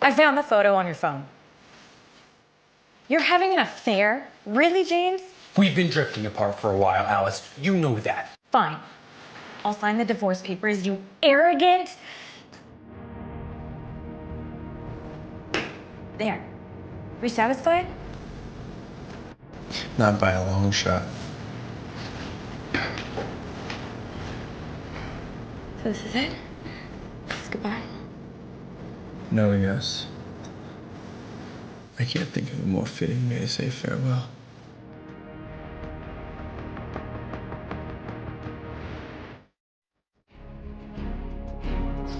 I found the photo on your phone. You're having an affair? Really, James? We've been drifting apart for a while, Alice. You know that. Fine. I'll sign the divorce papers, you arrogant... There. We satisfied? Not by a long shot. So this is it? This is goodbye? No, yes. I can't think of a more fitting way to say farewell.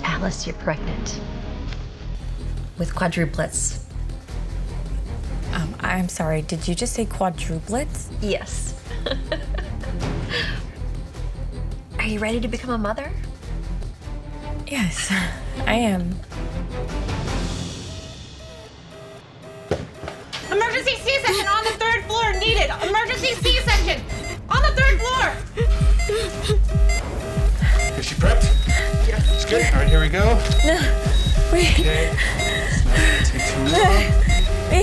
Alice, you're pregnant. With quadruplets. I'm sorry, did you just say quadruplets? Yes. Are you ready to become a mother? Yes, I am. Emergency C-section on the 3rd floor needed. Emergency C-section on the 3rd floor. Is she prepped? Yes. It's good. All right, here we go. No, wait. Okay. It's not gonna take too long.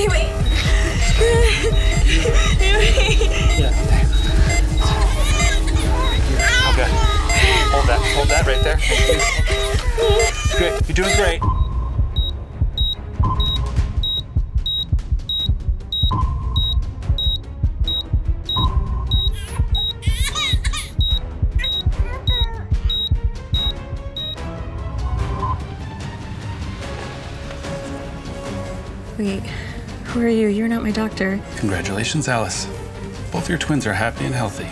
Wait. Yeah. Okay. Hold that right there. Great. You're doing great. Wait, who are you? You're not my doctor. Congratulations, Alice. Both your twins are happy and healthy.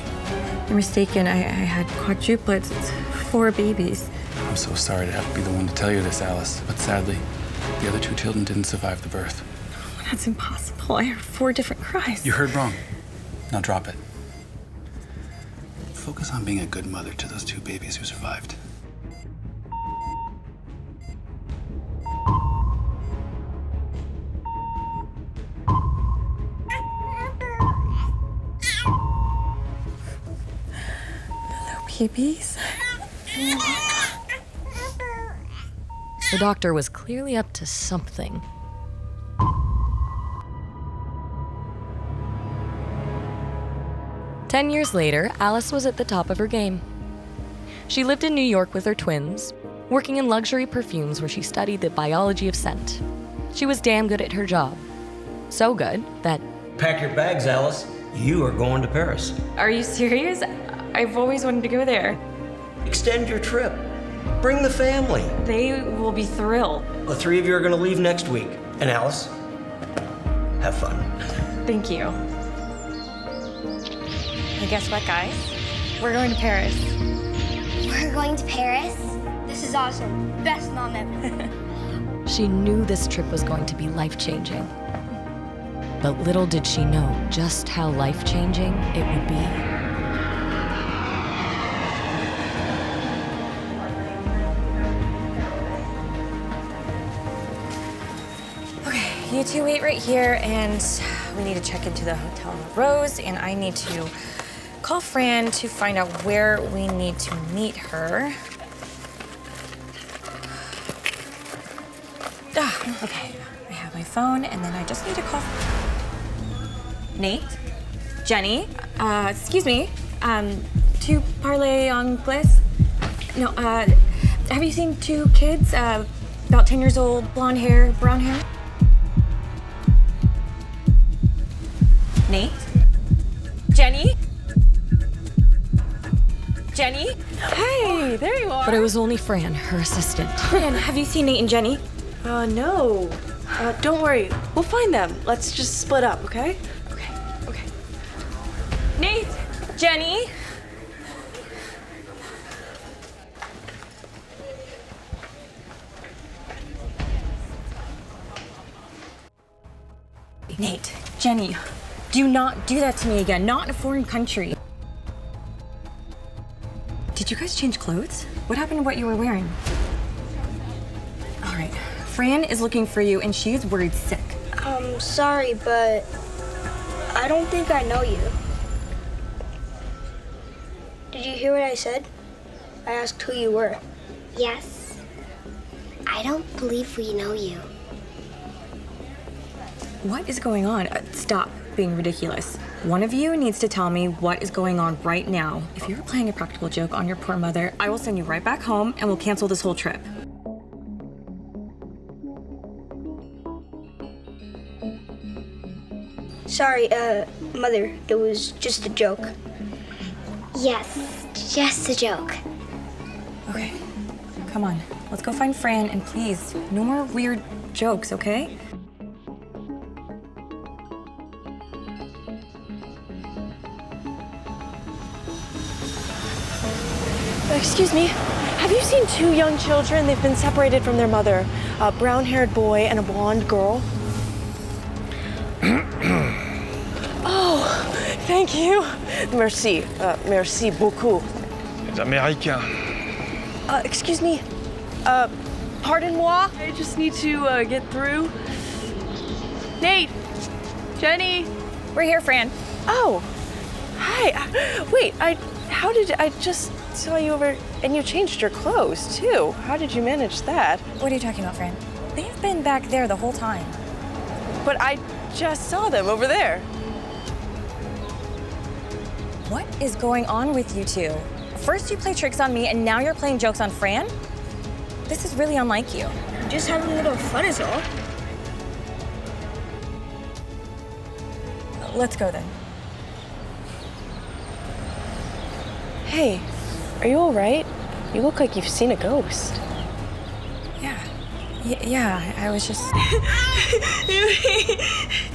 You're mistaken. I had quadruplets. It's 4 babies. I'm so sorry to have to be the one to tell you this, Alice, but sadly, the other 2 children didn't survive the birth. Oh, that's impossible. I heard 4 different cries. You heard wrong. Now drop it. Focus on being a good mother to those 2 babies who survived. Babies? The doctor was clearly up to something. Ten years later, Alice was at the top of her game. She lived in New York with her twins, working in luxury perfumes where she studied the biology of scent. She was damn good at her job. So good that... Pack your bags, Alice. You are going to Paris. Are you serious? I've always wanted to go there. Extend your trip. Bring the family. They will be thrilled. The 3 of you are going to leave next week. And Alice, have fun. Thank you. Hey, guess what, guys? We're going to Paris. We're going to Paris? This is awesome. Best mom ever. She knew this trip was going to be life-changing. But little did she know just how life-changing it would be. You two wait right here, and we need to check into the Hotel Rose, and I need to call Fran to find out where we need to meet her. Okay, I have my phone, and then I just need to call Nate, Jenny, excuse me, tu parles anglais? No, have you seen 2 kids, about 10 years old, blonde hair, brown hair? Nate? Jenny? Jenny? Hey, there you are. But it was only Fran, her assistant. Fran, have you seen Nate and Jenny? No. Don't worry. We'll find them. Let's just split up, okay? Okay. Nate? Jenny? Nate, Jenny, do not do that to me again. Not in a foreign country. Did you guys change clothes? What happened to what you were wearing? All right, Fran is looking for you and she is worried sick. Sorry, but I don't think I know you. Did you hear what I said? I asked who you were. Yes. I don't believe we know you. What is going on? Stop being ridiculous. One of you needs to tell me what is going on right now. If you're playing a practical joke on your poor mother, I will send you right back home and we'll cancel this whole trip. Sorry, Mother, it was just a joke. Yes, just a joke. Okay, come on. Let's go find Fran, and please, no more weird jokes, okay? Excuse me, have you seen two young children? They've been separated from their mother. A brown-haired boy and a blonde girl. Oh, thank you. Merci, merci beaucoup. Les Américains. Excuse me, pardon-moi? I just need to get through. Nate, Jenny. We're here, Fran. Oh, hi. Wait, I just saw you over, and you changed your clothes, too. How did you manage that? What are you talking about, Fran? They've been back there the whole time. But I just saw them over there. What is going on with you two? First you play tricks on me, and now you're playing jokes on Fran? This is really unlike you. Just having a little fun is all. Let's go then. Hey, are you all right? You look like you've seen a ghost. Yeah, I was just...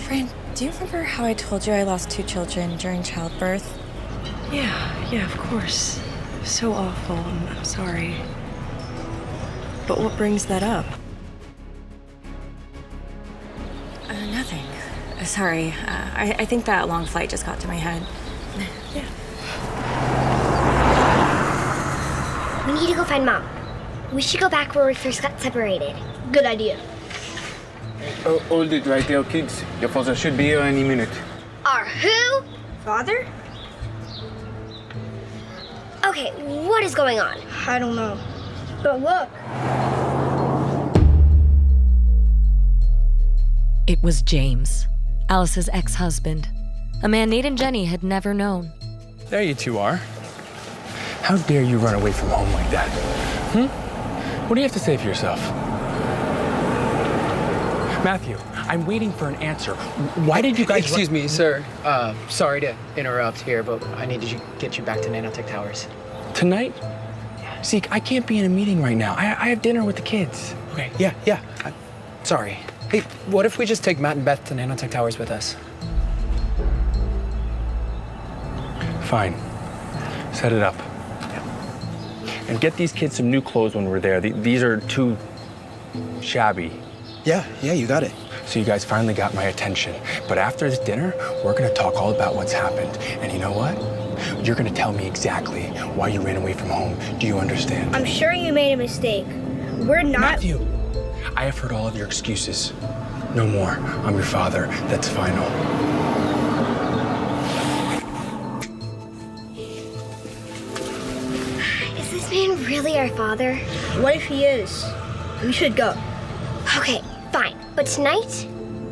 Fran, do you remember how I told you I lost 2 children during childbirth? Yeah, of course. So awful. I'm sorry. But what brings that up? Nothing. Sorry. I think that long flight just got to my head. Yeah. We need to go find Mom. We should go back where we first got separated. Good idea. Oh, hold it right there, kids. Your father should be here any minute. Our who? Father? Okay, what is going on? I don't know. But look. It was James, Alice's ex-husband, a man Nate and Jenny had never known. There you two are. How dare you run away from home like that? What do you have to say for yourself? Matthew, I'm waiting for an answer. Why did you guys... Excuse me, sir. Sorry to interrupt here, but I need to get you back to Nanotech Towers. Tonight? Zeke, I can't be in a meeting right now. I have dinner with the kids. Okay, yeah. Sorry. Hey, what if we just take Matt and Beth to Nanotech Towers with us? Fine. Set it up. And get these kids some new clothes when we're there. These are too shabby. Yeah, you got it. So you guys finally got my attention. But after this dinner, we're gonna talk all about what's happened. And you know what? You're gonna tell me exactly why you ran away from home. Do you understand? I'm sure you made a mistake. We're not... Matthew, I have heard all of your excuses. No more. I'm your father. That's final. Is this man really our father? What if he is? We should go. Okay, fine. But tonight,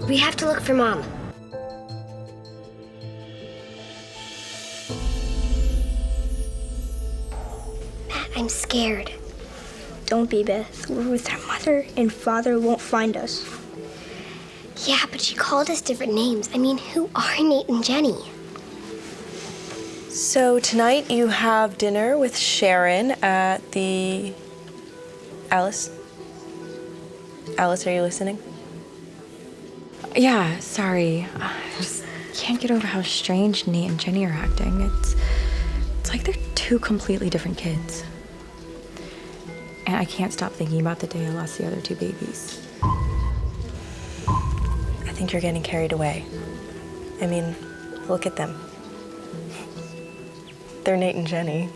we have to look for Mom. Matt, I'm scared. Don't be, Beth. We're with our mother, and Father won't find us. Yeah, but she called us different names. I mean, who are Nate and Jenny? So tonight you have dinner with Sharon at the... Alice? Alice, are you listening? Yeah, sorry. I just can't get over how strange Nate and Jenny are acting. It's like they're 2 completely different kids. And I can't stop thinking about the day I lost the other 2 babies. I think you're getting carried away. I mean, look at them. They're Nate and Jenny.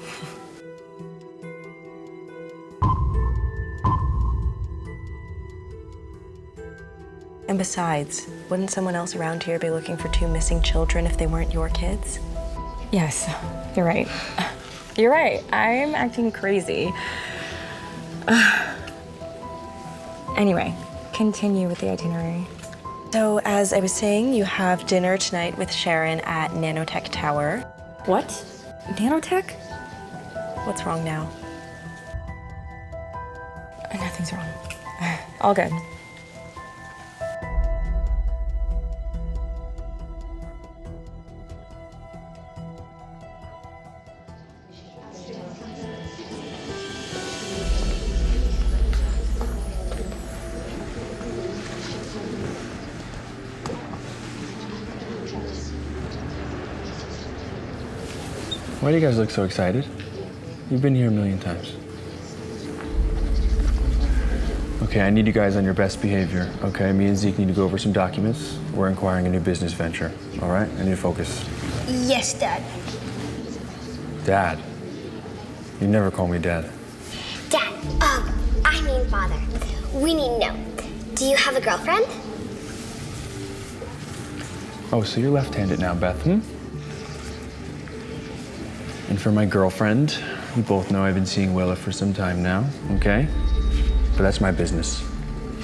And besides, wouldn't someone else around here be looking for 2 missing children if they weren't your kids? Yes, you're right. You're right. I'm acting crazy. Anyway, continue with the itinerary. So, as I was saying, you have dinner tonight with Sharon at Nanotech Tower. What? Nanotech? What's wrong now? Nothing's wrong. All good. Why do you guys look so excited? You've been here a million times. Okay, I need you guys on your best behavior, okay? Me and Zeke need to go over some documents. We're inquiring a new business venture, all right? I need to focus. Yes, Dad. Dad? You never call me Dad. Dad, I mean Father. We need to know. Do you have a girlfriend? Oh, so you're left-handed now, Beth, And for my girlfriend, you both know I've been seeing Willa for some time now, okay? But that's my business,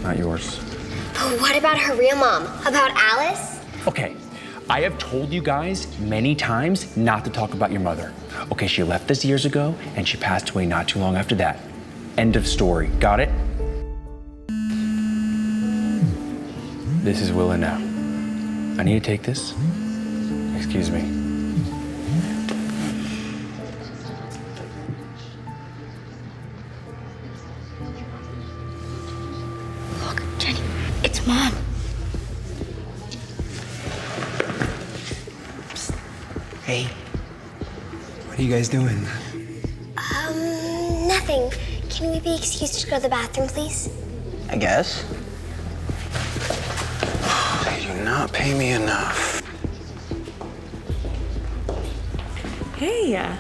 not yours. But what about her real mom? About Alice? Okay, I have told you guys many times not to talk about your mother. Okay, she left us years ago, and she passed away not too long after that. End of story, got it? This is Willa now. I need to take this. Excuse me. Look, Jenny, it's Mom. Hey, what are you guys doing? Nothing. Can we be excused to go to the bathroom, please? I guess. They do not pay me enough. Hey,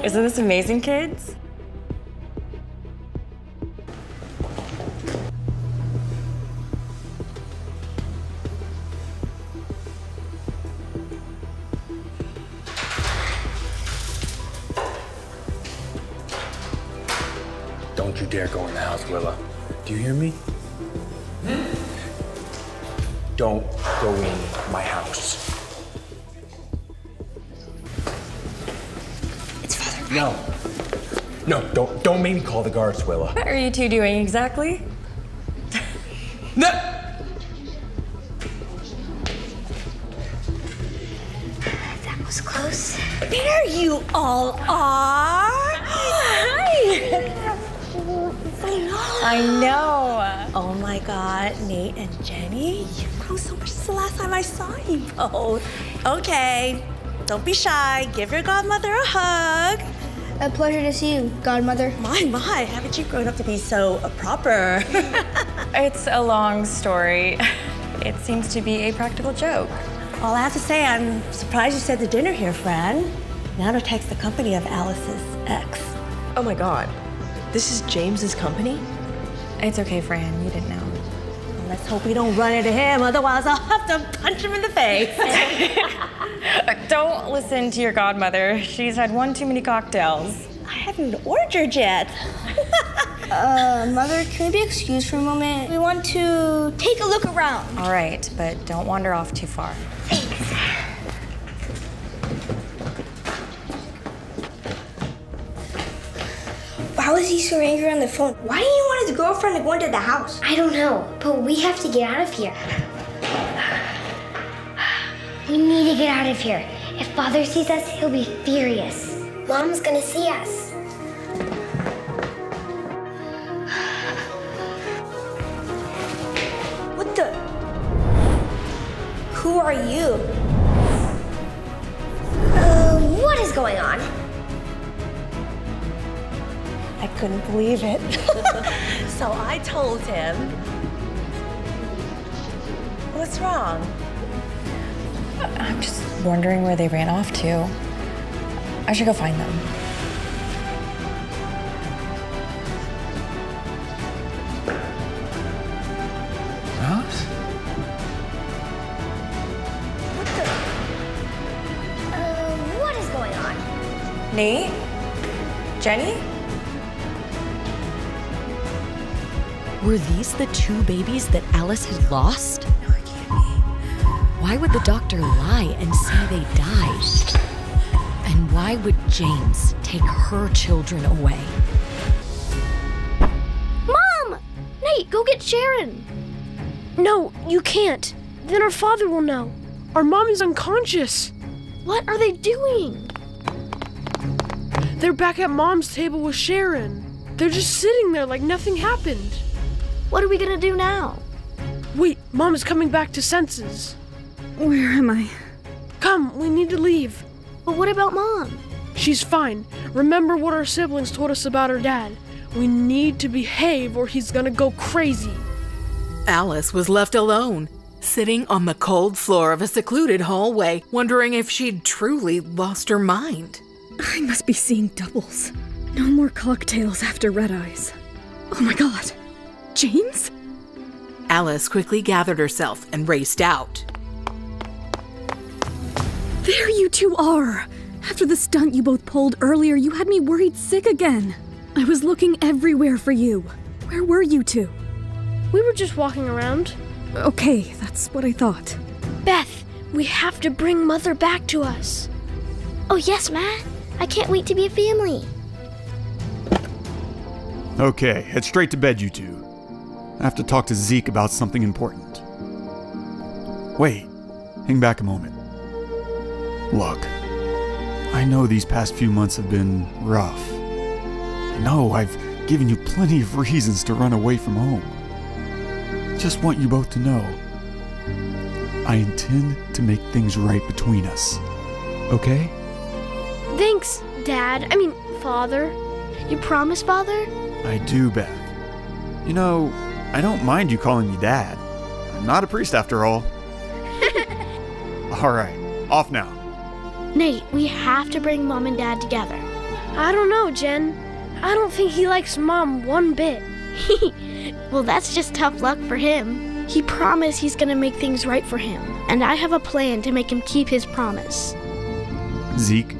isn't this amazing, kids? Don't you dare go in the house, Willa. Do you hear me? Don't go in my house. It's Father. No, don't make me call the guards, Willa. What are you two doing exactly? No! That was close. There you all are! Hi! I know. Oh my God, Nate and Jenny, you've grown so much since the last time I saw you both. Okay, don't be shy. Give your godmother a hug. A pleasure to see you, Godmother. My, haven't you grown up to be so proper? It's a long story. It seems to be a practical joke. All I have to say, I'm surprised you said the dinner here, friend. Nanotech's the company of Alice's ex. Oh my God, this is James's company? It's okay, Fran. You didn't know. Well, let's hope we don't run into him, otherwise I'll have to punch him in the face. Don't listen to your godmother. She's had one too many cocktails. I haven't ordered yet. Mother, can we be excused for a moment? We want to take a look around. All right, but don't wander off too far. Why was he so angry on the phone? Why didn't he want his girlfriend to go into the house? I don't know, but we have to get out of here. We need to get out of here. If Father sees us, he'll be furious. Mom's gonna see us. What the? Who are you? What is going on? I couldn't believe it. So I told him. What's wrong? I'm just wondering where they ran off to. I should go find them. Alice? What is going on? Nate? Jenny? Were these the two babies that Alice had lost? No, it can't be. Why would the doctor lie and say they died? And why would James take her children away? Mom! Nate, go get Sharon. No, you can't. Then our father will know. Our mom is unconscious. What are they doing? They're back at Mom's table with Sharon. They're just sitting there like nothing happened. What are we gonna do now? Wait, Mom is coming back to senses. Where am I? Come, we need to leave. But what about Mom? She's fine. Remember what our siblings told us about her dad. We need to behave or he's gonna go crazy. Alice was left alone, sitting on the cold floor of a secluded hallway, wondering if she'd truly lost her mind. I must be seeing doubles. No more cocktails after red eyes. Oh my god. James? Alice quickly gathered herself and raced out. There you two are! After the stunt you both pulled earlier, you had me worried sick again. I was looking everywhere for you. Where were you two? We were just walking around. Okay, that's what I thought. Beth, we have to bring Mother back to us. Oh yes, Matt. I can't wait to be a family. Okay, head straight to bed, you two. I have to talk to Zeke about something important. Wait, hang back a moment. Look, I know these past few months have been rough. I know I've given you plenty of reasons to run away from home. Just want you both to know, I intend to make things right between us. Okay? Thanks, Dad. Father. You promise, Father? I do, Beth. You know, I don't mind you calling me Dad. I'm not a priest after all. All right, off now. Nate, we have to bring Mom and Dad together. I don't know, Jen. I don't think he likes Mom one bit. Well, that's just tough luck for him. He promised he's gonna make things right for him, and I have a plan to make him keep his promise. Zeke,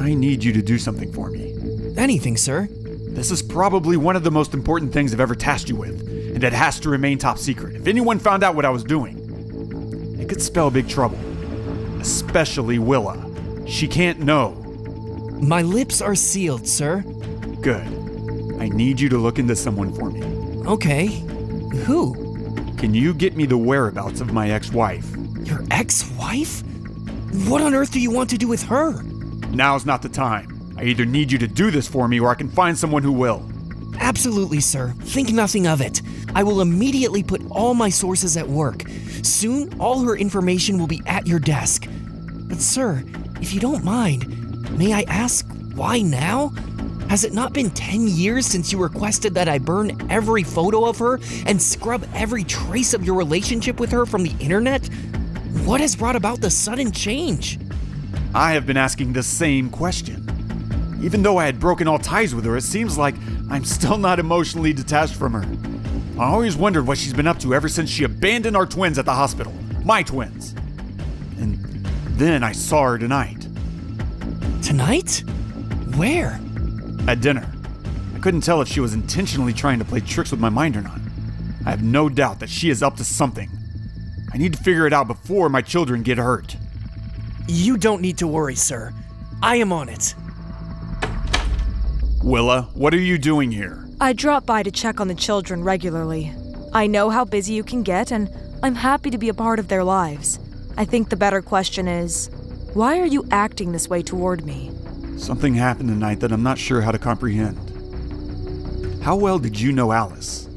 I need you to do something for me. Anything, sir? This is probably one of the most important things I've ever tasked you with, and it has to remain top secret. If anyone found out what I was doing, it could spell big trouble. Especially Willa. She can't know. My lips are sealed, sir. Good. I need you to look into someone for me. Okay. Who? Can you get me the whereabouts of my ex-wife? Your ex-wife? What on earth do you want to do with her? Now's not the time. I either need you to do this for me or I can find someone who will. Absolutely, sir. Think nothing of it. I will immediately put all my sources at work. Soon, all her information will be at your desk. But sir, if you don't mind, may I ask why now? Has it not been 10 years since you requested that I burn every photo of her and scrub every trace of your relationship with her from the internet? What has brought about the sudden change? I have been asking the same question. Even though I had broken all ties with her, it seems like I'm still not emotionally detached from her. I always wondered what she's been up to ever since she abandoned our twins at the hospital. My twins. And then I saw her tonight. Tonight? Where? At dinner. I couldn't tell if she was intentionally trying to play tricks with my mind or not. I have no doubt that she is up to something. I need to figure it out before my children get hurt. You don't need to worry, sir. I am on it. Willa, what are you doing here? I drop by to check on the children regularly. I know how busy you can get, and I'm happy to be a part of their lives. I think the better question is, why are you acting this way toward me? Something happened tonight that I'm not sure how to comprehend. How well did you know Alice?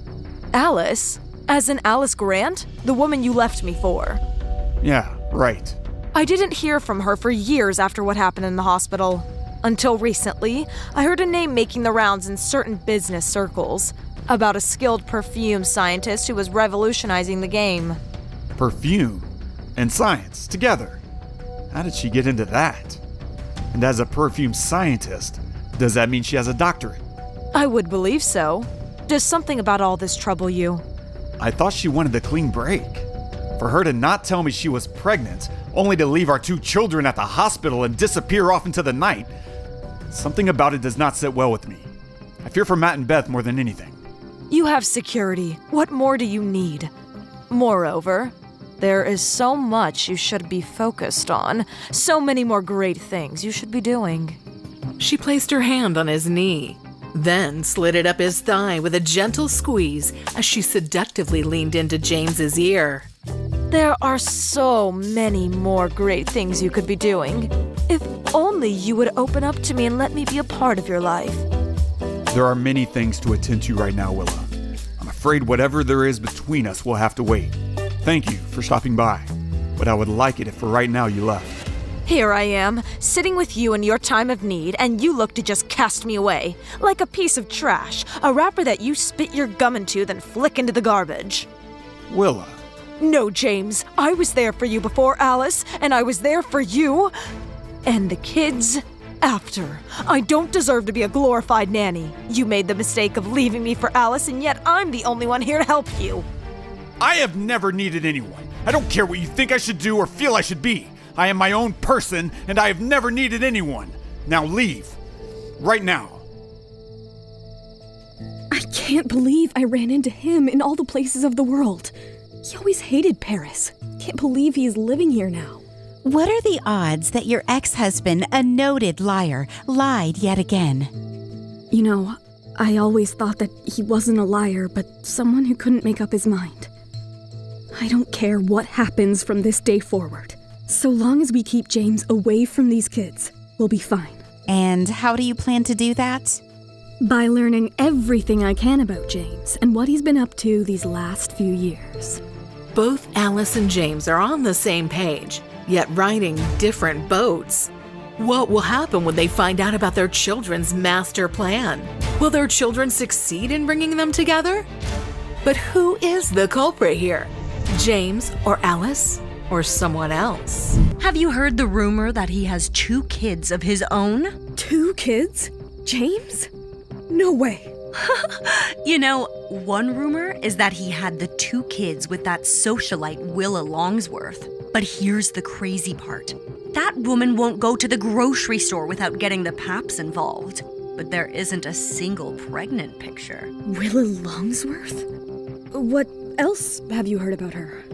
Alice? As in Alice Grant? The woman you left me for? Yeah, right. I didn't hear from her for years after what happened in the hospital. Until recently, I heard a name making the rounds in certain business circles about a skilled perfume scientist who was revolutionizing the game. Perfume and science together. How did she get into that? And as a perfume scientist, does that mean she has a doctorate? I would believe so. Does something about all this trouble you? I thought she wanted a clean break. For her to not tell me she was pregnant, only to leave our 2 children at the hospital and disappear off into the night, something about it does not sit well with me. I fear for Matt and Beth more than anything. You have security. What more do you need? Moreover, There is so much you should be focused on, so many more great things you should be doing. She placed her hand on his knee, then slid it up his thigh with a gentle squeeze as she seductively leaned into James's ear. There are so many more great things you could be doing. If only you would open up to me and let me be a part of your life. There are many things to attend to right now, Willa. I'm afraid whatever there is between us will have to wait. Thank you for stopping by, but I would like it if for right now you left. Here I am, sitting with you in your time of need, and you look to just cast me away. Like a piece of trash, a wrapper that you spit your gum into, then flick into the garbage. Willa. No, James, I was there for you before Alice, and I was there for you and the kids after. I don't deserve to be a glorified nanny. You made the mistake of leaving me for Alice, and yet I'm the only one here to help you. I have never needed anyone. I don't care what you think I should do or feel I should be. I am my own person, and I have never needed anyone. Now leave. Right now. I can't believe I ran into him in all the places of the world. He always hated Paris. Can't believe he's living here now. What are the odds that your ex-husband, a noted liar, lied yet again? You know, I always thought that he wasn't a liar, but someone who couldn't make up his mind. I don't care what happens from this day forward. So long as we keep James away from these kids, we'll be fine. And how do you plan to do that? By learning everything I can about James and what he's been up to these last few years. Both Alice and James are on the same page, yet riding different boats. What will happen when they find out about their children's master plan? Will their children succeed in bringing them together? But who is the culprit here? James or Alice? Or someone else? Have you heard the rumor that he has 2 kids of his own? 2 kids? James? No way. You know, one rumor is that he had the 2 kids with that socialite Willa Longsworth. But here's the crazy part. That woman won't go to the grocery store without getting the paps involved. But there isn't a single pregnant picture. Willa Longsworth? What else have you heard about her?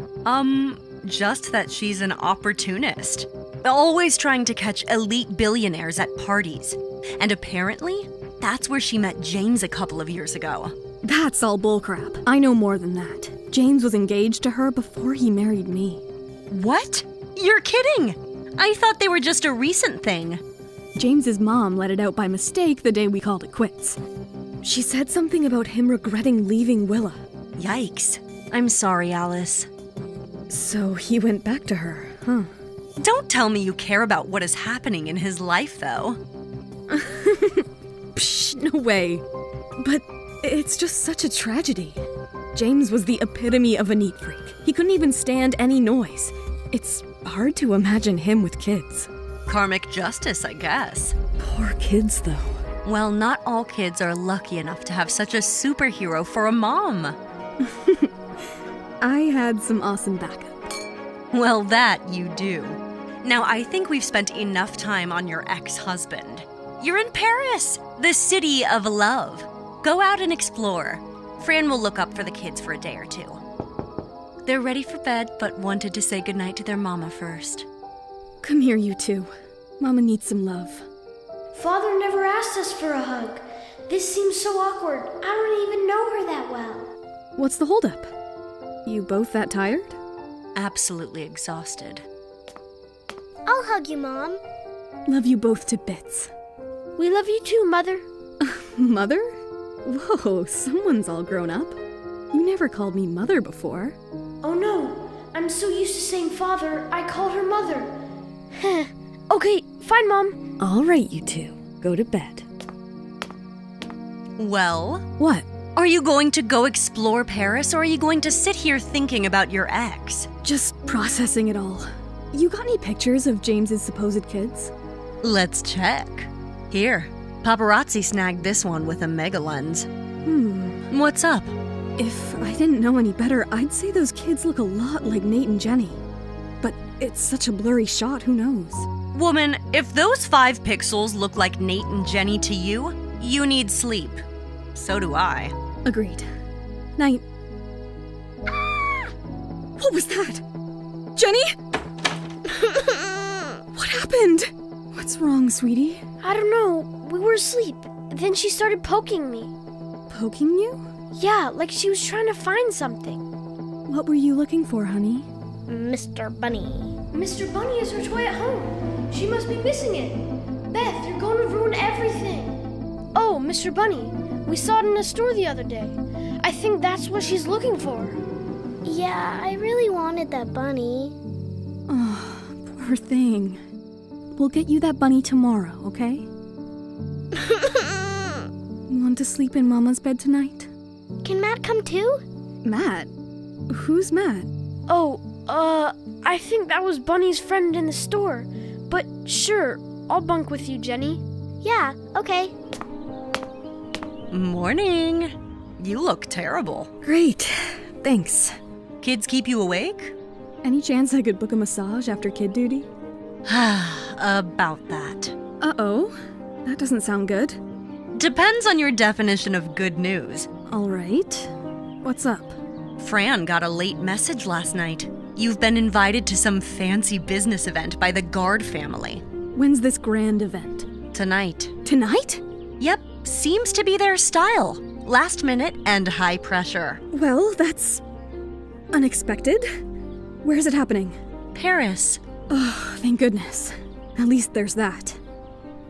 Just that she's an opportunist. Always trying to catch elite billionaires at parties. And apparently, that's where she met James a couple of years ago. That's all bullcrap. I know more than that. James was engaged to her before he married me. What? You're kidding! I thought they were just a recent thing. James's mom let it out by mistake the day we called it quits. She said something about him regretting leaving Willa. Yikes. I'm sorry, Alice. So he went back to her, huh? Don't tell me you care about what is happening in his life, though. Psh, no way. But it's just such a tragedy. James was the epitome of a neat freak. He couldn't even stand any noise. It's hard to imagine him with kids. Karmic justice, I guess. Poor kids, though. Well, not all kids are lucky enough to have such a superhero for a mom. I had some awesome backup. Well, that you do. Now, I think we've spent enough time on your ex-husband. You're in Paris, the city of love. Go out and explore. Fran will look up for the kids for a day or 2. They're ready for bed, but wanted to say goodnight to their mama first. Come here, you 2. Mama needs some love. Father never asked us for a hug. This seems so awkward. I don't even know her that well. What's the holdup? You both that tired? Absolutely exhausted. I'll hug you, Mom. Love you both to bits. We love you too, Mother. Mother? Whoa, someone's all grown up. You never called me Mother before. Oh no, I'm so used to saying Father, I called her Mother. Okay, fine, Mom. All right, you 2. Go to bed. Well? What? Are you going to go explore Paris, or are you going to sit here thinking about your ex? Just processing it all. You got any pictures of James's supposed kids? Let's check. Here, paparazzi snagged this one with a mega lens. What's up? If I didn't know any better, I'd say those kids look a lot like Nate and Jenny. But it's such a blurry shot, who knows? Woman, if those 5 pixels look like Nate and Jenny to you, you need sleep. So do I. Agreed. Night. What was that? Jenny? What happened? What's wrong, sweetie? I don't know. We were asleep. Then she started poking me. Poking you? Yeah, like she was trying to find something. What were you looking for, honey? Mr. Bunny. Mr. Bunny is her toy at home. She must be missing it. Beth, you're going to ruin everything. Oh, Mr. Bunny. We saw it in a store the other day. I think that's what she's looking for. Yeah, I really wanted that bunny. Oh, poor thing. We'll get you that bunny tomorrow, okay? You want to sleep in Mama's bed tonight? Can Matt come too? Matt? Who's Matt? Oh, I think that was Bunny's friend in the store. But sure, I'll bunk with you, Jenny. Yeah, okay. Morning. You look terrible. Great. Thanks. Kids keep you awake? Any chance I could book a massage after kid duty? About that. Uh-oh. That doesn't sound good. Depends on your definition of good news. All right. What's up? Fran got a late message last night. You've been invited to some fancy business event by the Guard family. When's this grand event? Tonight. Tonight? Yep, seems to be their style. Last minute and high pressure. Well, that's unexpected. Where's it happening? Paris. Oh, thank goodness. At least there's that.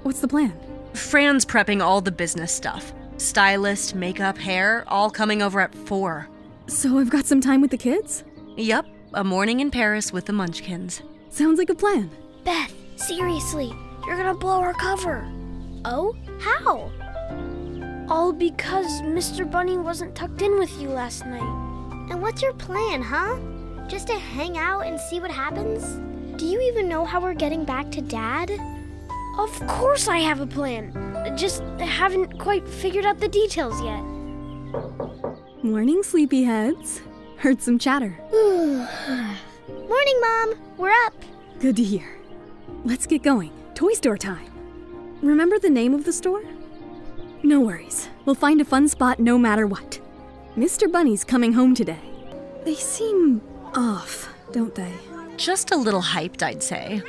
What's the plan? Fran's prepping all the business stuff. Stylist, makeup, hair, all coming over at 4. So I've got some time with the kids? Yep, a morning in Paris with the Munchkins. Sounds like a plan. Beth, seriously, you're gonna blow our cover. Oh? How? All because Mr. Bunny wasn't tucked in with you last night. And what's your plan, huh? Just to hang out and see what happens? Do you even know how we're getting back to Dad? Of course I have a plan. Just haven't quite figured out the details yet. Morning, sleepyheads. Heard some chatter. Morning, Mom. We're up. Good to hear. Let's get going. Toy store time. Remember the name of the store? No worries. We'll find a fun spot no matter what. Mr. Bunny's coming home today. They seem off, don't they? Just a little hyped, I'd say.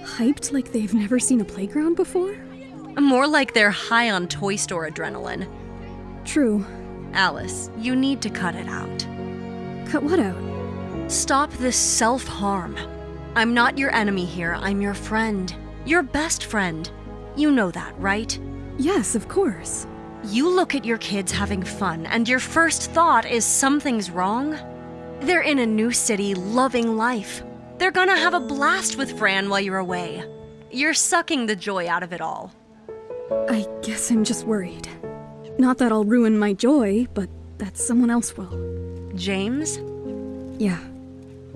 Hyped like they've never seen a playground before? More like they're high on toy store adrenaline. True. Alice, you need to cut it out. Cut what out? Stop this self-harm. I'm not your enemy here, I'm your friend. Your best friend. You know that, right? Yes, of course. You look at your kids having fun, and your first thought is something's wrong? They're in a new city, loving life. They're gonna have a blast with Fran while you're away. You're sucking the joy out of it all. I guess I'm just worried. Not that I'll ruin my joy, but that someone else will. James? Yeah.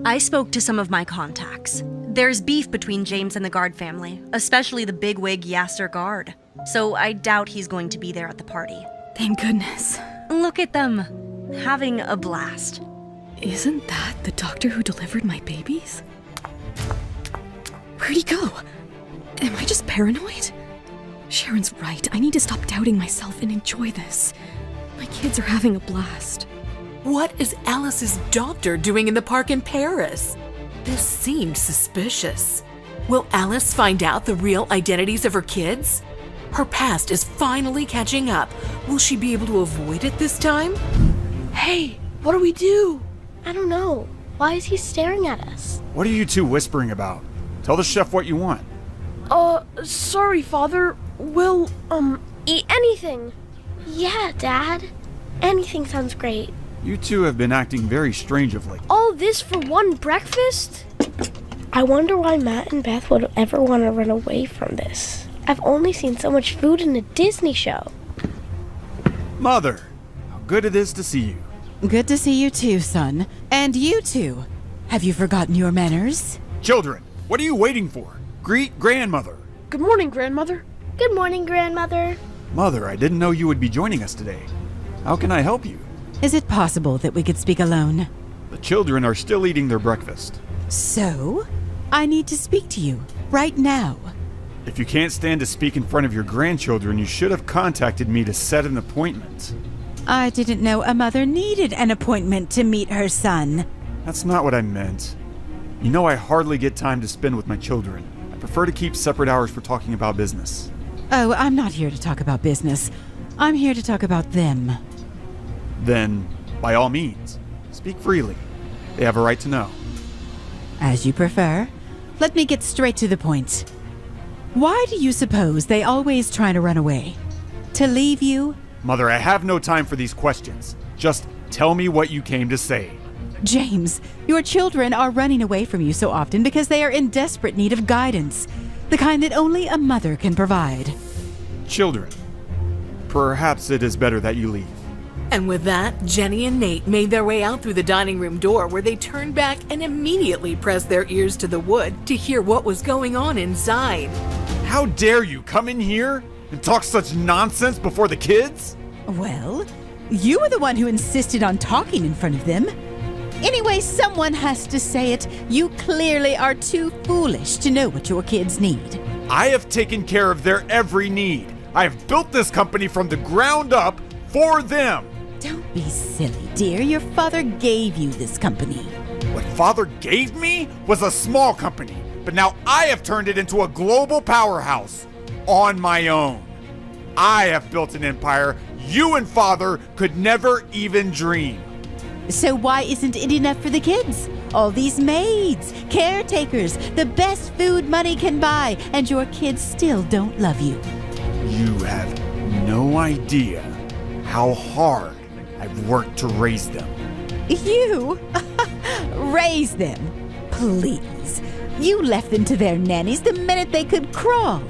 I spoke to some of my contacts. There's beef between James and the Guard family, especially the bigwig Yasser Guard. So I doubt he's going to be there at the party. Thank goodness. Look at them, having a blast. Isn't that the doctor who delivered my babies? Where'd he go? Am I just paranoid? Sharon's right. I need to stop doubting myself and enjoy this. My kids are having a blast. What is Alice's doctor doing in the park in Paris? This seemed suspicious. Will Alice find out the real identities of her kids? Her past is finally catching up. Will she be able to avoid it this time? Hey, what do we do? I don't know. Why is he staring at us? What are you two whispering about? Tell the chef what you want. Sorry, Father. We'll, eat anything. Yeah, Dad. Anything sounds great. You two have been acting very strange of late. All this for one breakfast? I wonder why Matt and Beth would ever want to run away from this. I've only seen so much food in a Disney show. Mother, how good it is to see you. Good to see you too, son. And you too. Have you forgotten your manners? Children, what are you waiting for? Greet grandmother. Good morning, grandmother. Good morning, grandmother. Mother, I didn't know you would be joining us today. How can I help you? Is it possible that we could speak alone? The children are still eating their breakfast. So? I need to speak to you, right now. If you can't stand to speak in front of your grandchildren, you should have contacted me to set an appointment. I didn't know a mother needed an appointment to meet her son. That's not what I meant. You know I hardly get time to spend with my children. I prefer to keep separate hours for talking about business. Oh, I'm not here to talk about business. I'm here to talk about them. Then, by all means, speak freely. They have a right to know. As you prefer. Let me get straight to the point. Why do you suppose they always try to run away? To leave you? Mother, I have no time for these questions. Just tell me what you came to say. James, your children are running away from you so often because they are in desperate need of guidance, the kind that only a mother can provide. Children, perhaps it is better that you leave. And with that, Jenny and Nate made their way out through the dining room door, where they turned back and immediately pressed their ears to the wood to hear what was going on inside. How dare you come in here and talk such nonsense before the kids? Well, you were the one who insisted on talking in front of them. Anyway, someone has to say it. You clearly are too foolish to know what your kids need. I have taken care of their every need. I have built this company from the ground up for them. Don't be silly, dear. Your father gave you this company. What father gave me was a small company, but now I have turned it into a global powerhouse on my own. I have built an empire you and father could never even dream. So why isn't it enough for the kids? All these maids, caretakers, the best food money can buy, and your kids still don't love you. You have no idea how hard I've worked to raise them. You? Raise them? Please. You left them to their nannies the minute they could crawl.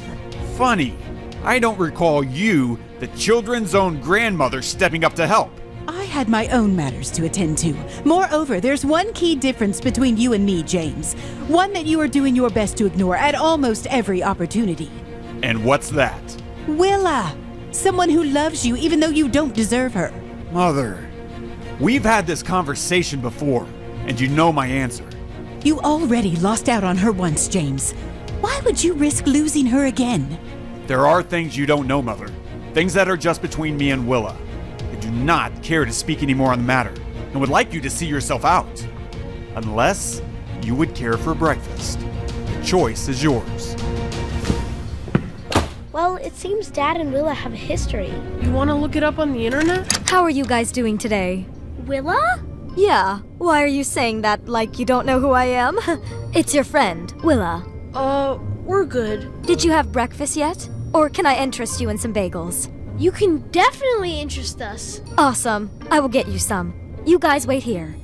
Funny. I don't recall you, the children's own grandmother, stepping up to help. I had my own matters to attend to. Moreover, there's one key difference between you and me, James. One that you are doing your best to ignore at almost every opportunity. And what's that? Willa. Someone who loves you even though you don't deserve her. Mother, we've had this conversation before, and you know my answer. You already lost out on her once, James. Why would you risk losing her again? There are things you don't know, Mother. Things that are just between me and Willa. I do not care to speak anymore on the matter, and would like you to see yourself out. Unless you would care for breakfast. The choice is yours. Well, it seems Dad and Willa have a history. You want to look it up on the internet? How are you guys doing today? Willa? Yeah. Why are you saying that like you don't know who I am? It's your friend, Willa. We're good. Did you have breakfast yet? Or can I interest you in some bagels? You can definitely interest us. Awesome. I will get you some. You guys wait here.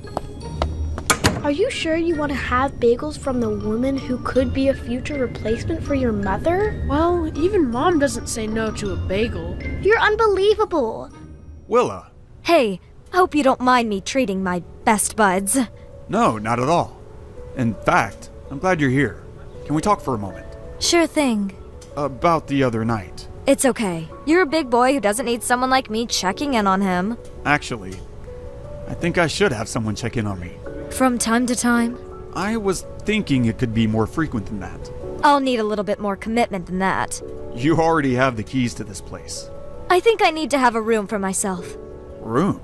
Are you sure you want to have bagels from the woman who could be a future replacement for your mother? Well, even Mom doesn't say no to a bagel. You're unbelievable. Willa. Hey, hope you don't mind me treating my best buds. No, not at all. In fact, I'm glad you're here. Can we talk for a moment? Sure thing. About the other night. It's okay. You're a big boy who doesn't need someone like me checking in on him. Actually, I think I should have someone check in on me. From time to time? I was thinking it could be more frequent than that. I'll need a little bit more commitment than that. You already have the keys to this place. I think I need to have a room for myself. Room?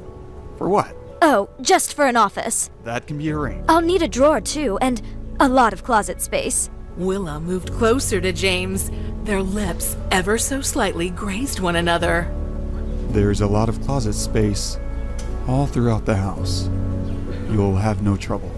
For what? Oh, just for an office. That can be arranged. I'll need a drawer too, and a lot of closet space. Willa moved closer to James. Their lips, ever so slightly, grazed one another. There's a lot of closet space all throughout the house. You'll have no trouble.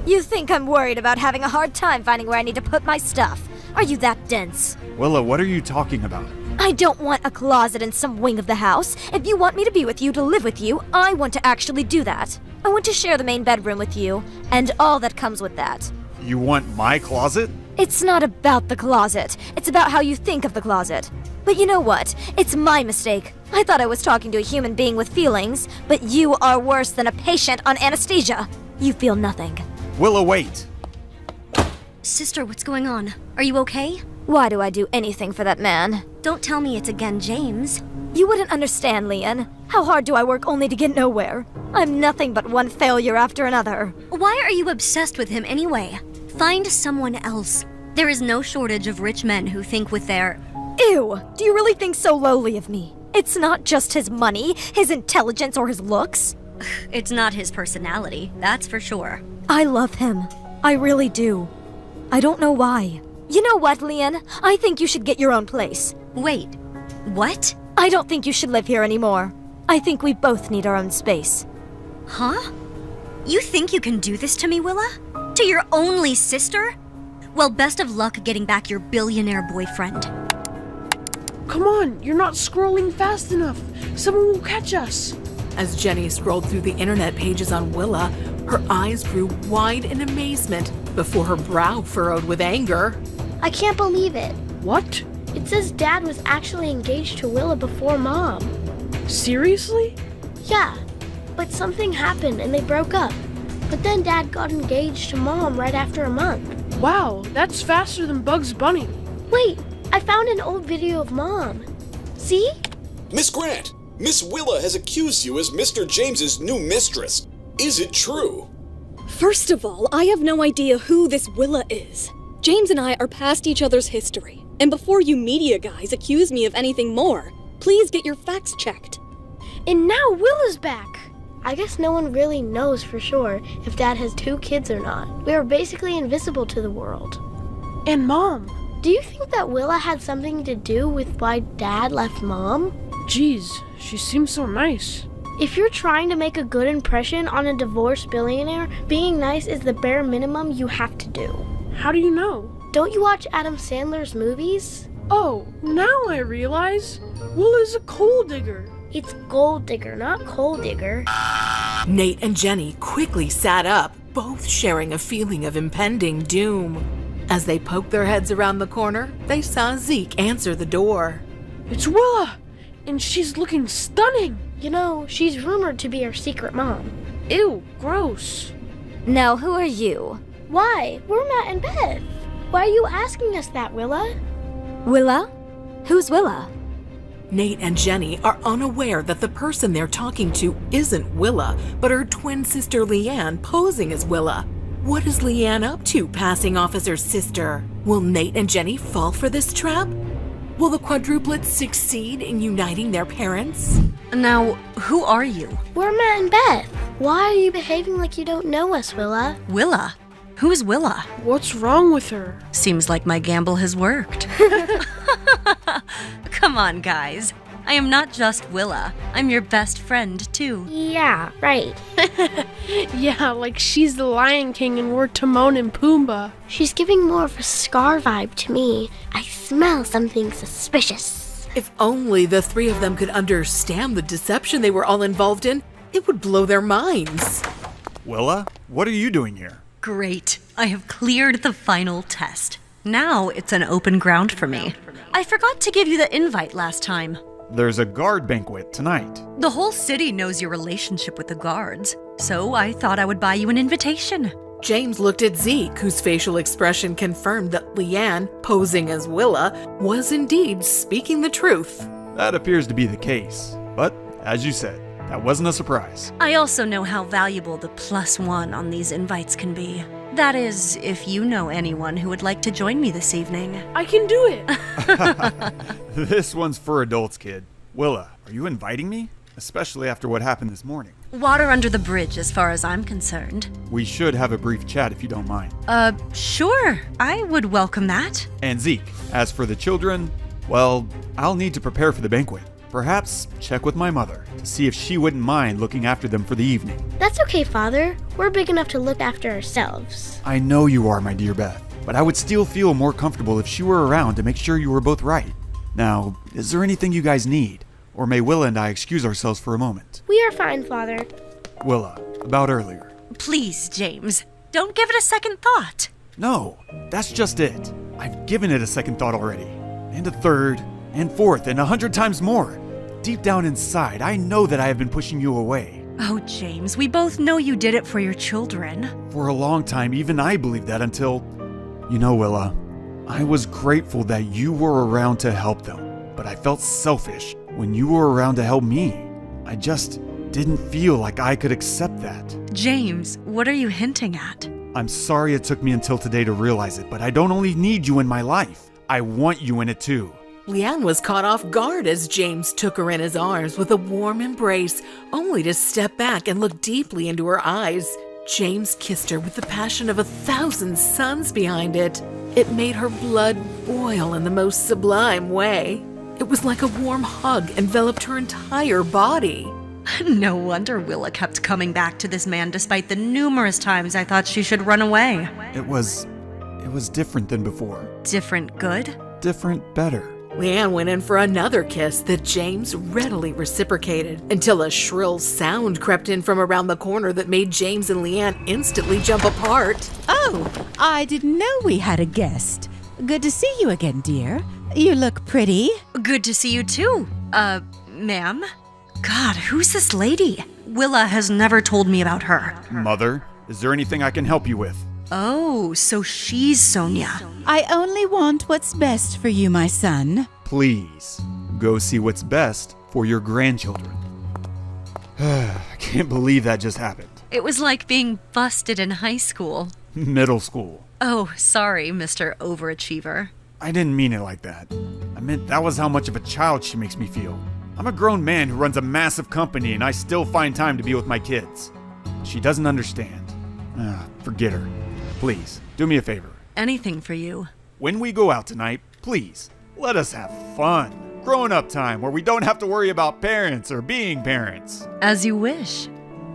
You think I'm worried about having a hard time finding where I need to put my stuff? Are you that dense? Willa, what are you talking about? I don't want a closet in some wing of the house. If you want me to be with you, to live with you, I want to actually do that. I want to share the main bedroom with you, and all that comes with that. You want my closet? It's not about the closet. It's about how you think of the closet. But you know what? It's my mistake. I thought I was talking to a human being with feelings, but you are worse than a patient on anesthesia. You feel nothing. Willa, wait. Sister, what's going on? Are you okay? Why do I do anything for that man? Don't tell me it's again James. You wouldn't understand, Leon. How hard do I work only to get nowhere? I'm nothing but one failure after another. Why are you obsessed with him anyway? Find someone else. There is no shortage of rich men who think with their... Ew! Do you really think so lowly of me? It's not just his money, his intelligence, or his looks. It's not his personality, that's for sure. I love him. I really do. I don't know why. You know what, Leanne? I think you should get your own place. Wait, what? I don't think you should live here anymore. I think we both need our own space. Huh? You think you can do this to me, Willa? To your only sister? Well, best of luck getting back your billionaire boyfriend. Come on, you're not scrolling fast enough. Someone will catch us. As Jenny scrolled through the internet pages on Willa, her eyes grew wide in amazement before her brow furrowed with anger. I can't believe it. What? It says Dad was actually engaged to Willa before Mom. Seriously? Yeah, but something happened and they broke up. But then Dad got engaged to Mom right after a month. Wow, that's faster than Bugs Bunny. Wait, I found an old video of Mom. See? Miss Grant, Miss Willa has accused you as Mr. James's new mistress. Is it true? First of all, I have no idea who this Willa is. James and I are past each other's history. And before you media guys accuse me of anything more, please get your facts checked. And now Willa's back. I guess no one really knows for sure if Dad has 2 kids or not. We are basically invisible to the world. And Mom. Do you think that Willa had something to do with why Dad left Mom? Jeez, she seems so nice. If you're trying to make a good impression on a divorced billionaire, being nice is the bare minimum you have to do. How do you know? Don't you watch Adam Sandler's movies? Oh, now I realize. Willa's a coal digger. It's gold digger, not coal digger. Nate and Jenny quickly sat up, both sharing a feeling of impending doom. As they poked their heads around the corner, they saw Zeke answer the door. It's Willa, and she's looking stunning. You know, she's rumored to be our secret mom. Ew, gross. Now, who are you? Why? We're Matt and Beth. Why are you asking us that, Willa? Willa? Who's Willa? Nate and Jenny are unaware that the person they're talking to isn't Willa, but her twin sister Leanne posing as Willa. What is Leanne up to, passing off as her sister? Will Nate and Jenny fall for this trap? Will the quadruplets succeed in uniting their parents? Now, who are you? We're Matt and Beth. Why are you behaving like you don't know us, Willa? Willa? Who's Willa? What's wrong with her? Seems like my gamble has worked. Come on, guys. I am not just Willa. I'm your best friend, too. Yeah, right. Yeah, like she's the Lion King and we're Timon and Pumbaa. She's giving more of a Scar vibe to me. I smell something suspicious. If only the 3 of them could understand the deception they were all involved in, it would blow their minds. Willa, what are you doing here? Great. I have cleared the final test. Now it's an open ground for me. I forgot to give you the invite last time. There's a guard banquet tonight. The whole city knows your relationship with the guards, so I thought I would buy you an invitation. James looked at Zeke, whose facial expression confirmed that Leanne, posing as Willa, was indeed speaking the truth. That appears to be the case. But, as you said, that wasn't a surprise. I also know how valuable the +1 on these invites can be. That is, if you know anyone who would like to join me this evening. I can do it. This one's for adults, kid. Willa, are you inviting me? Especially after what happened this morning. Water under the bridge as far as I'm concerned. We should have a brief chat if you don't mind. Sure. I would welcome that. And Zeke, as for the children, well, I'll need to prepare for the banquet. Perhaps check with my mother to see if she wouldn't mind looking after them for the evening. That's okay, Father. We're big enough to look after ourselves. I know you are, my dear Beth, but I would still feel more comfortable if she were around to make sure you were both right. Now, is there anything you guys need? Or may Willa and I excuse ourselves for a moment? We are fine, Father. Willa, about earlier. Please, James, don't give it a second thought. No, that's just it. I've given it a second thought already. And a third, and fourth, and 100 times more. Deep down inside, I know that I have been pushing you away. Oh, James, we both know you did it for your children. For a long time, even I believed that until... You know, Willa, I was grateful that you were around to help them, but I felt selfish when you were around to help me. I just didn't feel like I could accept that. James, what are you hinting at? I'm sorry it took me until today to realize it, but I don't only need you in my life. I want you in it too. Leanne was caught off guard as James took her in his arms with a warm embrace, only to step back and look deeply into her eyes. James kissed her with the passion of 1,000 suns behind it. It made her blood boil in the most sublime way. It was like a warm hug enveloped her entire body. No wonder Willa kept coming back to this man despite the numerous times I thought she should run away. It was different than before. Different good? Different better. Leanne went in for another kiss that James readily reciprocated until a shrill sound crept in from around the corner that made James and Leanne instantly jump apart. Oh, I didn't know we had a guest. Good to see you again, dear. You look pretty. Good to see you too, ma'am. God, who's this lady? Willa has never told me about her. Mother, is there anything I can help you with? Oh, so she's Sonia. I only want what's best for you, my son. Please, go see what's best for your grandchildren. I can't believe that just happened. It was like being busted in high school. Middle school. Oh, sorry, Mr. Overachiever. I didn't mean it like that. I meant that was how much of a child she makes me feel. I'm a grown man who runs a massive company and I still find time to be with my kids. She doesn't understand. Forget her. Please, do me a favor. Anything for you. When we go out tonight, please, let us have fun. Grown-up time where we don't have to worry about parents or being parents. As you wish.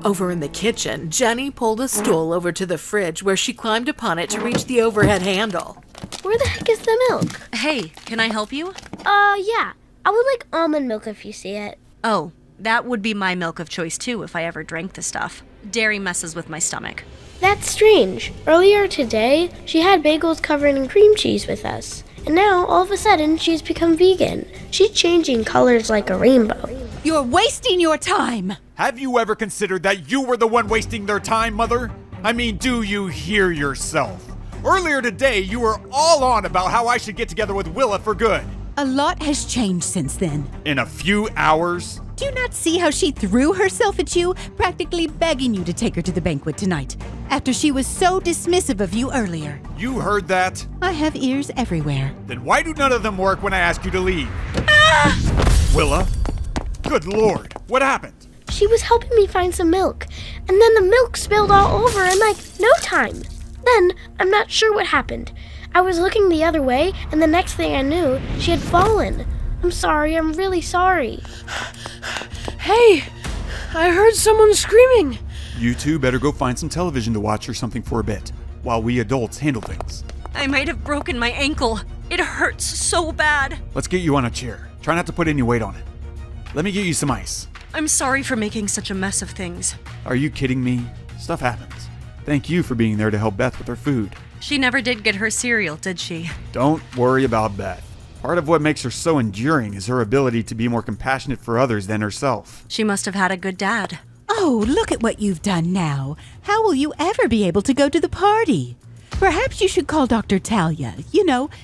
Over in the kitchen, Jenny pulled a stool over to the fridge where she climbed upon it to reach the overhead handle. Where the heck is the milk? Hey, can I help you? Yeah. I would like almond milk if you see it. Oh, that would be my milk of choice too if I ever drank the stuff. Dairy messes with my stomach. That's strange. Earlier today, she had bagels covered in cream cheese with us. And now, all of a sudden, she's become vegan. She's changing colors like a rainbow. You're wasting your time. Have you ever considered that you were the one wasting their time, Mother? I mean, do you hear yourself? Earlier today, you were all on about how I should get together with Willa for good. A lot has changed since then. In a few hours? Do you not see how she threw herself at you, practically begging you to take her to the banquet tonight, after she was so dismissive of you earlier? You heard that? I have ears everywhere. Then why do none of them work when I ask you to leave? Willa? Good Lord, what happened? She was helping me find some milk, and then the milk spilled all over in like no time. Then, I'm not sure what happened. I was looking the other way, and the next thing I knew, she had fallen. I'm sorry, I'm really sorry. Hey, I heard someone screaming. You two better go find some television to watch or something for a bit, while we adults handle things. I might have broken my ankle. It hurts so bad. Let's get you on a chair. Try not to put any weight on it. Let me get you some ice. I'm sorry for making such a mess of things. Are you kidding me? Stuff happens. Thank you for being there to help Beth with her food. She never did get her cereal, did she? Don't worry about Beth. Part of what makes her so enduring is her ability to be more compassionate for others than herself. She must have had a good dad. Oh, look at what you've done now. How will you ever be able to go to the party? Perhaps you should call Dr. Talia,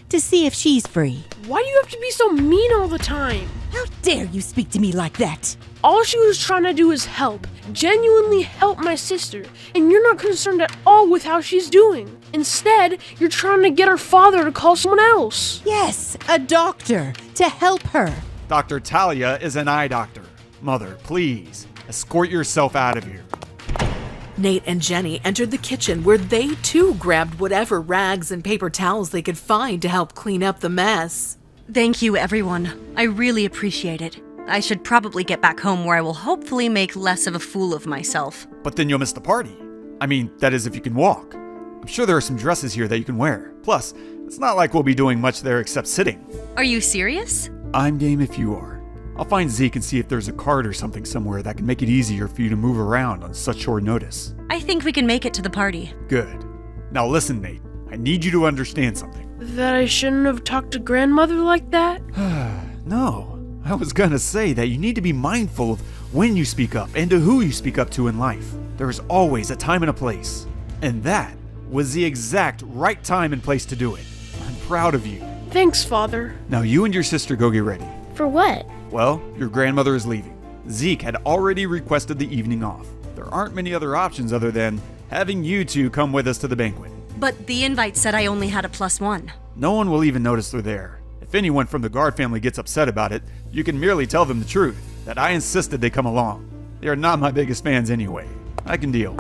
to see if she's free. Why do you have to be so mean all the time? How dare you speak to me like that? All she was trying to do is help. Genuinely help my sister. And you're not concerned at all with how she's doing. Instead, you're trying to get her father to call someone else. Yes, a doctor, to help her. Dr. Talia is an eye doctor. Mother, please, escort yourself out of here. Nate and Jenny entered the kitchen where they too grabbed whatever rags and paper towels they could find to help clean up the mess. Thank you, everyone. I really appreciate it. I should probably get back home where I will hopefully make less of a fool of myself. But then you'll miss the party. I mean, that is if you can walk. I'm sure there are some dresses here that you can wear. Plus, it's not like we'll be doing much there except sitting. Are you serious? I'm game if you are. I'll find Zeke and see if there's a cart or something somewhere that can make it easier for you to move around on such short notice. I think we can make it to the party. Good. Now listen, Nate. I need you to understand something. That I shouldn't have talked to grandmother like that? No. I was gonna say that you need to be mindful of when you speak up and to who you speak up to in life. There is always a time and a place. And that was the exact right time and place to do it. I'm proud of you. Thanks, Father. Now you and your sister go get ready. For what? Well, your grandmother is leaving. Zeke had already requested the evening off. There aren't many other options other than having you two come with us to the banquet. But the invite said I only had a +1. No one will even notice they're there. If anyone from the Guard family gets upset about it, you can merely tell them the truth, that I insisted they come along. They are not my biggest fans anyway. I can deal.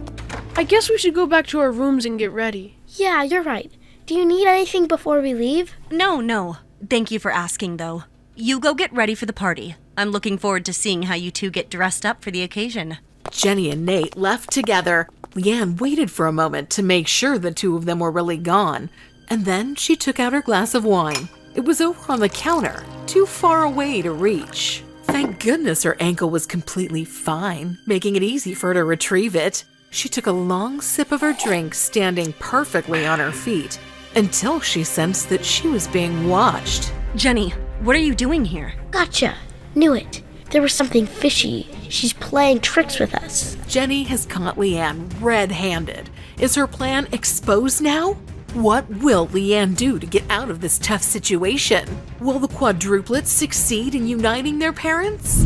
I guess we should go back to our rooms and get ready. Yeah, you're right. Do you need anything before we leave? No. Thank you for asking, though. You go get ready for the party. I'm looking forward to seeing how you two get dressed up for the occasion. Jenny and Nate left together. Leanne waited for a moment to make sure the two of them were really gone, and then she took out her glass of wine. It was over on the counter, too far away to reach. Thank goodness her ankle was completely fine, making it easy for her to retrieve it. She took a long sip of her drink, standing perfectly on her feet, until she sensed that she was being watched. Jenny, what are you doing here? Gotcha. Knew it. There was something fishy. She's playing tricks with us. Jenny has caught Leanne red-handed. Is her plan exposed now? What will Leanne do to get out of this tough situation? Will the quadruplets succeed in uniting their parents?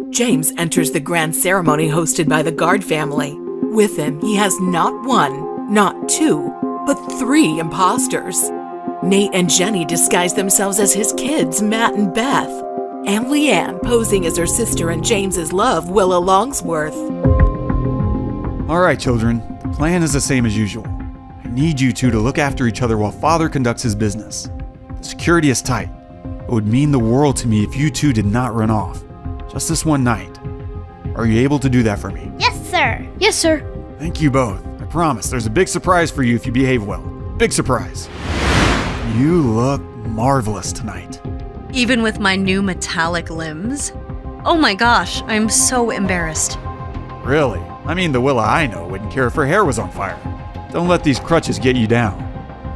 James enters the grand ceremony hosted by the Guard family. With him, he has not one, not two, but 3 imposters. Nate and Jenny disguise themselves as his kids, Matt and Beth, and Leanne posing as her sister and James's love, Willa Longsworth. All right, children, the plan is the same as usual. I need you two to look after each other while Father conducts his business. The security is tight. It would mean the world to me if you two did not run off. Just this one night. Are you able to do that for me? Yes, sir. Yes, sir. Thank you both. I promise there's a big surprise for you if you behave well. Big surprise. You look marvelous tonight. Even with my new metallic limbs? Oh my gosh, I'm so embarrassed. Really? I mean, the Willa I know wouldn't care if her hair was on fire. Don't let these crutches get you down.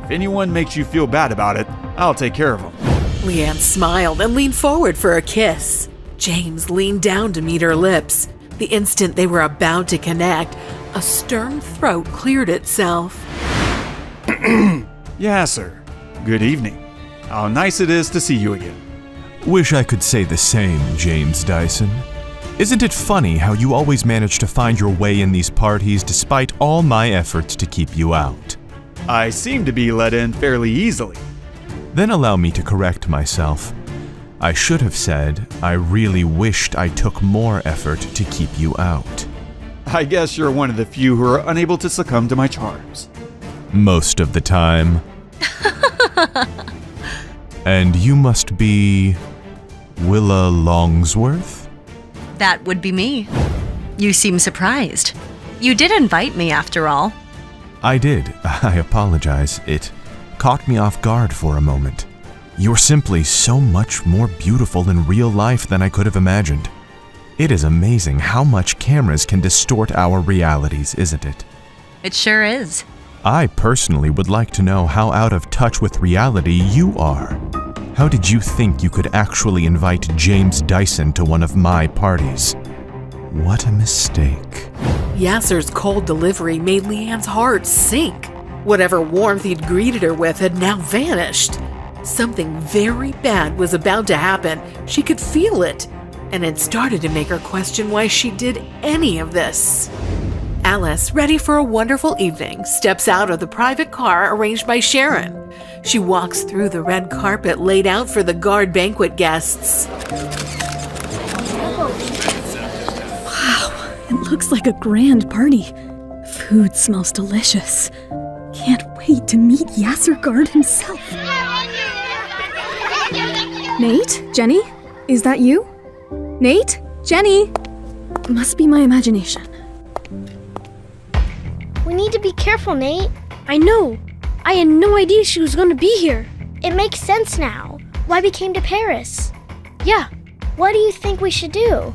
If anyone makes you feel bad about it, I'll take care of them. Leanne smiled and leaned forward for a kiss. James leaned down to meet her lips. The instant they were about to connect, a stern throat cleared itself. Yeah, sir. Good evening. How nice it is to see you again. Wish I could say the same, James Dyson. Isn't it funny how you always manage to find your way in these parties despite all my efforts to keep you out? I seem to be let in fairly easily. Then allow me to correct myself. I should have said, I really wished I took more effort to keep you out. I guess you're one of the few who are unable to succumb to my charms. Most of the time. And you must be Willa Longsworth? That would be me. You seem surprised. You did invite me after all. I did. I apologize. It caught me off guard for a moment. You're simply so much more beautiful in real life than I could have imagined. It is amazing how much cameras can distort our realities, isn't it? It sure is. I personally would like to know how out of touch with reality you are. How did you think you could actually invite James Dyson to one of my parties? What a mistake. Yasser's cold delivery made Leanne's heart sink. Whatever warmth he'd greeted her with had now vanished. Something very bad was about to happen. She could feel it, and it started to make her question why she did any of this. Alice, ready for a wonderful evening, steps out of the private car arranged by Sharon. She walks through the red carpet laid out for the Guard banquet guests. Wow, it looks like a grand party. Food smells delicious. Can't wait to meet Yasser Guard himself. Nate? Jenny? Is that you? Nate? Jenny? Must be my imagination. We need to be careful, Nate. I know. I had no idea she was going to be here. It makes sense now. Why we came to Paris. Yeah. What do you think we should do?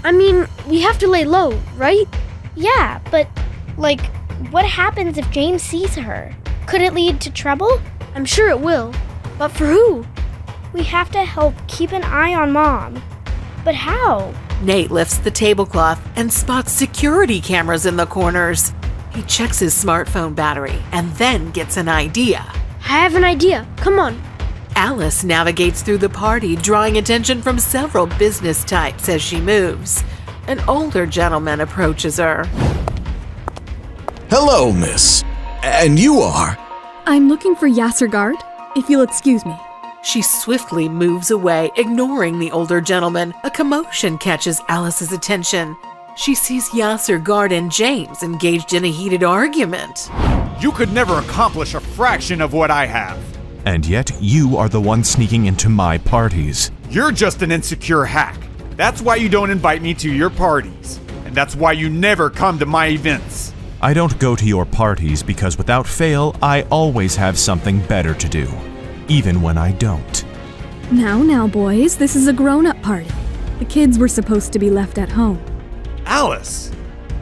I mean, we have to lay low, right? Yeah, but, what happens if James sees her? Could it lead to trouble? I'm sure it will. But for who? We have to help keep an eye on Mom. But how? Nate lifts the tablecloth and spots security cameras in the corners. He checks his smartphone battery and then gets an idea. I have an idea. Come on. Alice navigates through the party, drawing attention from several business types as she moves. An older gentleman approaches her. Hello, miss. And you are? I'm looking for Yasser Guard, if you'll excuse me. She swiftly moves away, ignoring the older gentleman. A commotion catches Alice's attention. She sees Yasser Guard and James engaged in a heated argument. You could never accomplish a fraction of what I have. And yet you are the one sneaking into my parties. You're just an insecure hack. That's why you don't invite me to your parties. And that's why you never come to my events. I don't go to your parties because without fail, I always have something better to do. Even when I don't. Now, boys, this is a grown-up party. The kids were supposed to be left at home. Alice!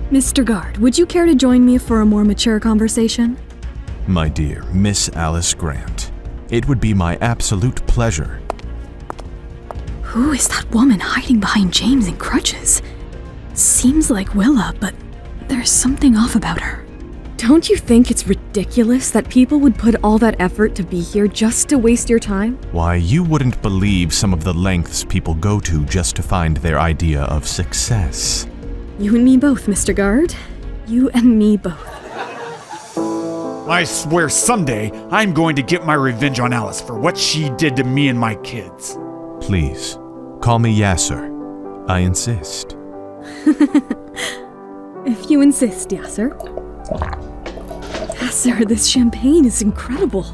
Mr. Guard, would you care to join me for a more mature conversation? My dear Miss Alice Grant, it would be my absolute pleasure. Who is that woman hiding behind James in crutches? Seems like Willa, but there's something off about her. Don't you think it's ridiculous that people would put all that effort to be here just to waste your time? Why, you wouldn't believe some of the lengths people go to just to find their idea of success. You and me both, Mr. Guard. You and me both. I swear someday I'm going to get my revenge on Alice for what she did to me and my kids. Please, call me Yasser. I insist. If you insist, Yasser. Yasser, this champagne is incredible.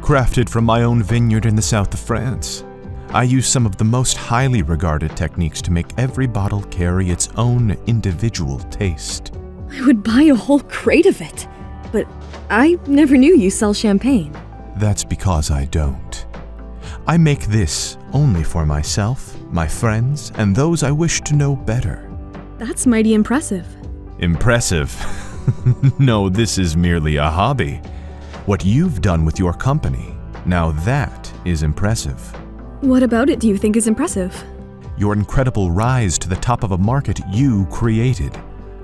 Crafted from my own vineyard in the south of France. I use some of the most highly regarded techniques to make every bottle carry its own individual taste. I would buy a whole crate of it, but I never knew you sell champagne. That's because I don't. I make this only for myself, my friends, and those I wish to know better. That's mighty impressive. Impressive? No, this is merely a hobby. What you've done with your company, now that is impressive. What about it do you think is impressive? Your incredible rise to the top of a market you created.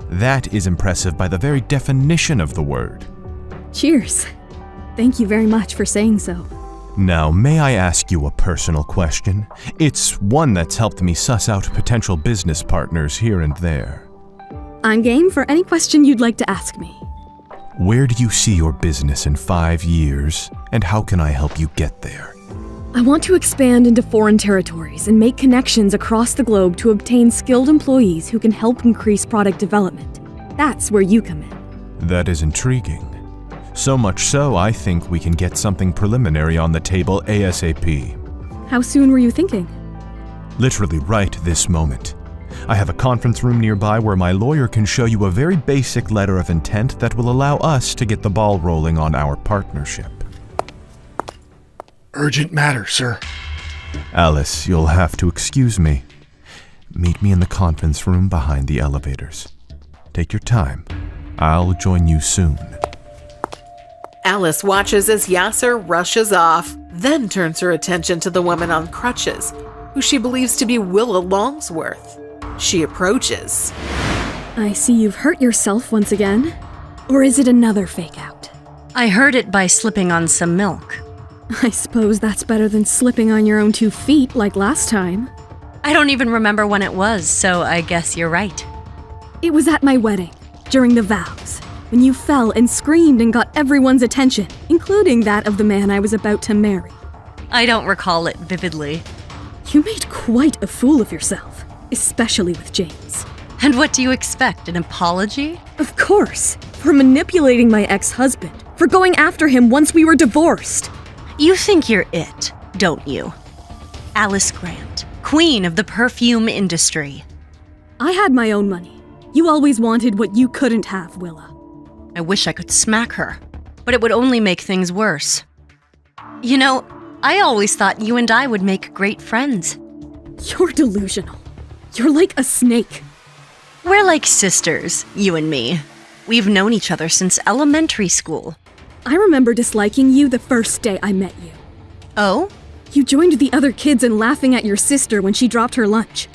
That is impressive by the very definition of the word. Cheers. Thank you very much for saying so. Now, may I ask you a personal question? It's one that's helped me suss out potential business partners here and there. I'm game for any question you'd like to ask me. Where do you see your business in 5 years, and how can I help you get there? I want to expand into foreign territories and make connections across the globe to obtain skilled employees who can help increase product development. That's where you come in. That is intriguing. So much so, I think we can get something preliminary on the table ASAP. How soon were you thinking? Literally right this moment. I have a conference room nearby where my lawyer can show you a very basic letter of intent that will allow us to get the ball rolling on our partnership. Urgent matter, sir. Alice, you'll have to excuse me. Meet me in the conference room behind the elevators. Take your time. I'll join you soon. Alice watches as Yasser rushes off, then turns her attention to the woman on crutches, who she believes to be Willa Longsworth. She approaches. I see you've hurt yourself once again. Or is it another fake out? I heard it by slipping on some milk. I suppose that's better than slipping on your own 2 feet like last time. I don't even remember when it was, so I guess you're right. It was at my wedding, during the vows, when you fell and screamed and got everyone's attention, including that of the man I was about to marry. I don't recall it vividly. You made quite a fool of yourself, especially with James. And what do you expect, an apology? Of course, for manipulating my ex-husband, for going after him once we were divorced. You think you're it, don't you? Alice Grant, queen of the perfume industry. I had my own money. You always wanted what you couldn't have, Willa. I wish I could smack her, but it would only make things worse. You know, I always thought you and I would make great friends. You're delusional. You're like a snake. We're like sisters, you and me. We've known each other since elementary school. I remember disliking you the first day I met you. Oh? You joined the other kids in laughing at your sister when she dropped her lunch.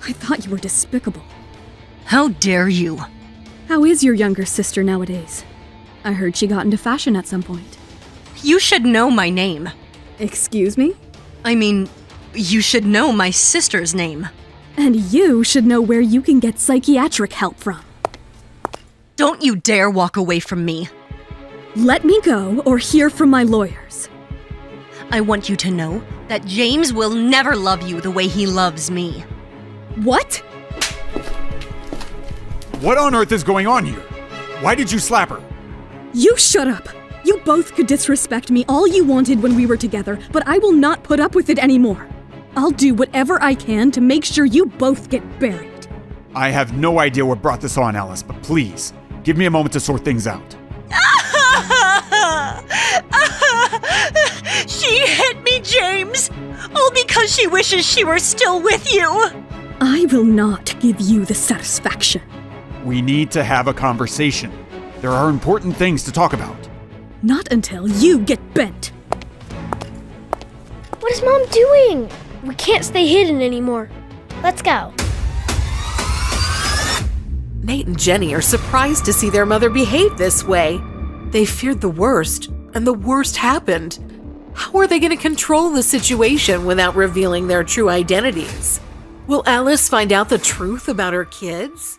I thought you were despicable. How dare you? How is your younger sister nowadays? I heard she got into fashion at some point. You should know my name. Excuse me? I mean, you should know my sister's name. And you should know where you can get psychiatric help from. Don't you dare walk away from me. Let me go or hear from my lawyers. I want you to know that James will never love you the way he loves me. What? What on earth is going on here? Why did you slap her? You shut up! You both could disrespect me all you wanted when we were together, but I will not put up with it anymore. I'll do whatever I can to make sure you both get buried. I have no idea what brought this on, Alice, but please, give me a moment to sort things out. She hit me, James! All because she wishes she were still with you! I will not give you the satisfaction. We need to have a conversation. There are important things to talk about. Not until you get bent. What is Mom doing? We can't stay hidden anymore. Let's go. Nate and Jenny are surprised to see their mother behave this way. They feared the worst, and the worst happened. How are they going to control the situation without revealing their true identities? Will Alice find out the truth about her kids?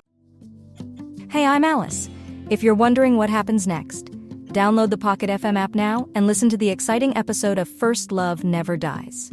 Hey, I'm Alice. If you're wondering what happens next, download the Pocket FM app now and listen to the exciting episode of First Love Never Dies.